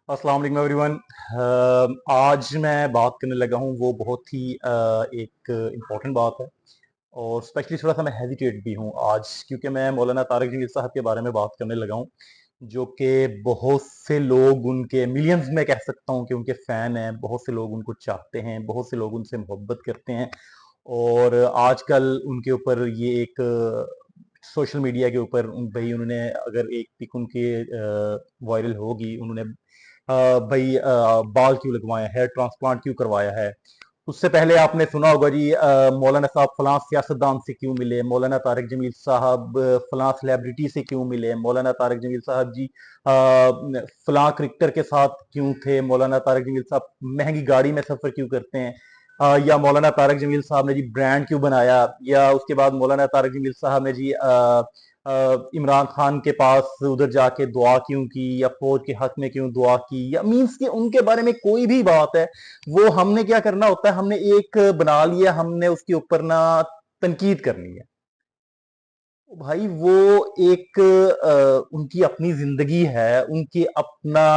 अस्सलाम वालेकुम एवरीवन। आज मैं बात करने लगा हूँ वो बहुत ही एक इम्पोर्टेंट बात है और स्पेशली थोड़ा सा मैं हेजिटेट भी हूँ आज क्योंकि मैं मौलाना तारिक जमील साहब के बारे में बात करने लगा हूँ जो कि बहुत से लोग उनके मिलियंस में कह सकता हूँ कि उनके फ़ैन हैं। बहुत से लोग उनको चाहते हैं, बहुत से लोग उनसे मोहब्बत करते हैं और आजकल उनके ऊपर ये एक सोशल मीडिया के ऊपर भाई उन्होंने अगर एक पिक उनके वायरल होगी, उन्होंने भाई बाल क्यों लगवाए, हेयर ट्रांसप्लांट क्यों करवाया है। उससे पहले आपने सुना होगा जी मौलाना साहब फलां सियासतदान से क्यों मिले, मौलाना तारिक जमील साहब फलां सेलिब्रिटी से क्यों मिले, मौलाना तारिक जमील साहब जी फलां क्रिकेटर के साथ क्यों थे, मौलाना तारिक जमील साहब महंगी गाड़ी में सफर क्यों करते हैं, या मौलाना तारिक जमील साहब ने जी ब्रांड क्यों बनाया, या उसके बाद मौलाना तारिक जमील साहब ने जी इमरान खान के पास उधर जाके दुआ क्यों की, या फौज के हक में क्यों दुआ की, या मीन्स के उनके बारे में कोई भी बात है वो हमने क्या करना होता है, हमने एक बना लिया, हमने उसके ऊपर ना तनकीद करनी है। भाई वो एक उनकी अपनी जिंदगी है, उनकी अपना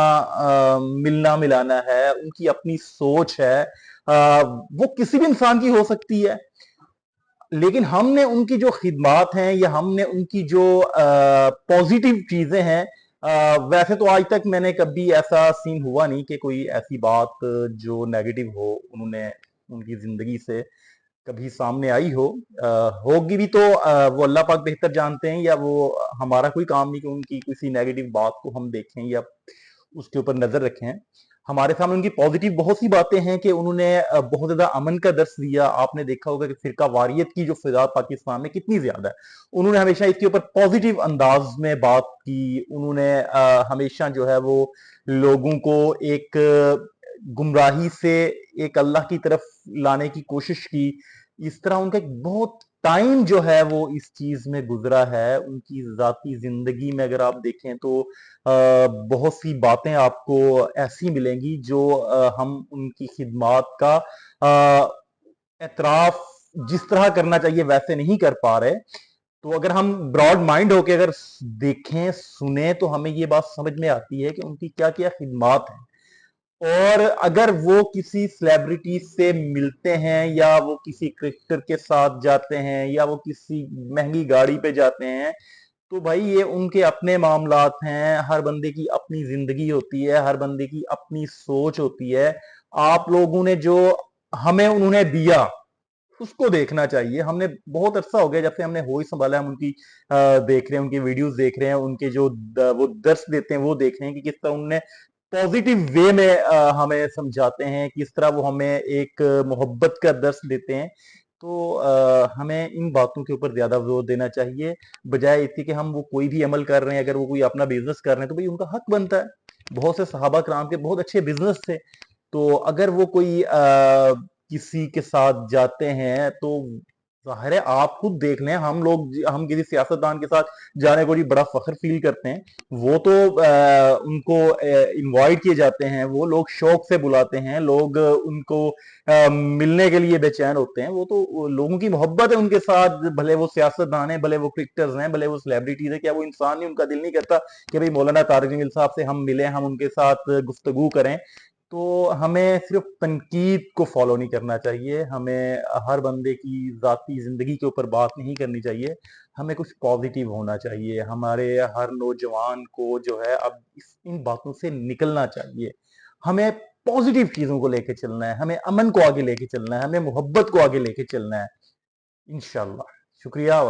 मिलना मिलाना है, उनकी अपनी सोच है। वो किसी भी इंसान की हो सकती है, लेकिन हमने उनकी जो खिदमात हैं या हमने उनकी जो पॉजिटिव चीजें हैं, वैसे तो आज तक मैंने कभी ऐसा सीन हुआ नहीं कि कोई ऐसी बात जो नेगेटिव हो उन्होंने उनकी जिंदगी से कभी सामने आई हो। होगी भी तो वो अल्लाह पाक बेहतर जानते हैं, या वो हमारा कोई काम नहीं कि उनकी किसी नेगेटिव बात को हम देखें या उसके ऊपर नजर रखें। हमारे सामने उनकी पॉजिटिव बहुत सी बातें हैं कि उन्होंने बहुत ज्यादा अमन का दर्स दिया। आपने देखा होगा कि फिरका वारियत की जो फिजा पाकिस्तान में कितनी ज्यादा है, उन्होंने हमेशा इसके ऊपर पॉजिटिव अंदाज में बात की। उन्होंने हमेशा जो है वो लोगों को एक गुमराही से एक अल्लाह की तरफ लाने की कोशिश की। इस तरह उनका एक बहुत टाइम जो है वो इस चीज में गुजरा है। उनकी जाती जिंदगी में अगर आप देखें तो बहुत सी बातें आपको ऐसी मिलेंगी जो हम उनकी खिदमात का एतराफ जिस तरह करना चाहिए वैसे नहीं कर पा रहे। तो अगर हम ब्रॉड माइंड होके अगर देखें सुने तो हमें ये बात समझ में आती है कि उनकी क्या क्या खिदमात हैं। और अगर वो किसी सेलिब्रिटी से मिलते हैं या वो किसी क्रिकेटर के साथ जाते हैं या वो किसी महंगी गाड़ी पे जाते हैं, तो भाई ये उनके अपने मामलात हैं। हर बंदे की अपनी जिंदगी होती है, हर बंदे की अपनी सोच होती है। आप लोगों ने जो हमें उन्होंने दिया उसको देखना चाहिए। हमने बहुत अरसा हो गया जब से हमने होश संभाला, हम उनकी देख रहे हैं, उनकी वीडियोस देख रहे हैं, उनके जो वो दर्स देते हैं वो देख रहे हैं कि किस तरह उनने पॉजिटिव वे में हमें समझाते हैं, किस तरह वो हमें एक मोहब्बत का दर्स देते हैं। तो हमें इन बातों के ऊपर ज्यादा जोर देना चाहिए, बजाय इसके कि हम वो कोई भी अमल कर रहे हैं। अगर वो कोई अपना बिजनेस कर रहे हैं तो भाई उनका हक बनता है। बहुत से सहाबा कराम के बहुत अच्छे बिजनेस थे, तो अगर वो कोई किसी के साथ जाते हैं तो जाहिर है आप खुद देख लें। हम लोग हम किसी सियासतदान के साथ जाने को जी बड़ा फख्र फील करते हैं। वो तो उनको इनवाइट किए जाते हैं, वो लोग शौक से बुलाते हैं, लोग उनको मिलने के लिए बेचैन होते हैं। वो तो लोगों की मोहब्बत है उनके साथ, भले वो सियासतदान है, भले वो क्रिकेटर्स हैं, भले वो सेलिब्रिटीज है। क्या वो इंसान नहीं? उनका दिल नहीं करता कि भाई मौलाना तारिक जमील साहब से हम मिलें, हम उनके साथ गुफ्तगू करें? तो हमें सिर्फ तनकीद को फॉलो नहीं करना चाहिए, हमें हर बंदे की जाती जिंदगी के ऊपर बात नहीं करनी चाहिए। हमें कुछ पॉजिटिव होना चाहिए। हमारे हर नौजवान को जो है अब इन बातों से निकलना चाहिए। हमें पॉजिटिव चीजों को लेके चलना है, हमें अमन को आगे लेके चलना है, हमें मोहब्बत को आगे लेके चलना है। इंशाल्लाह। शुक्रिया।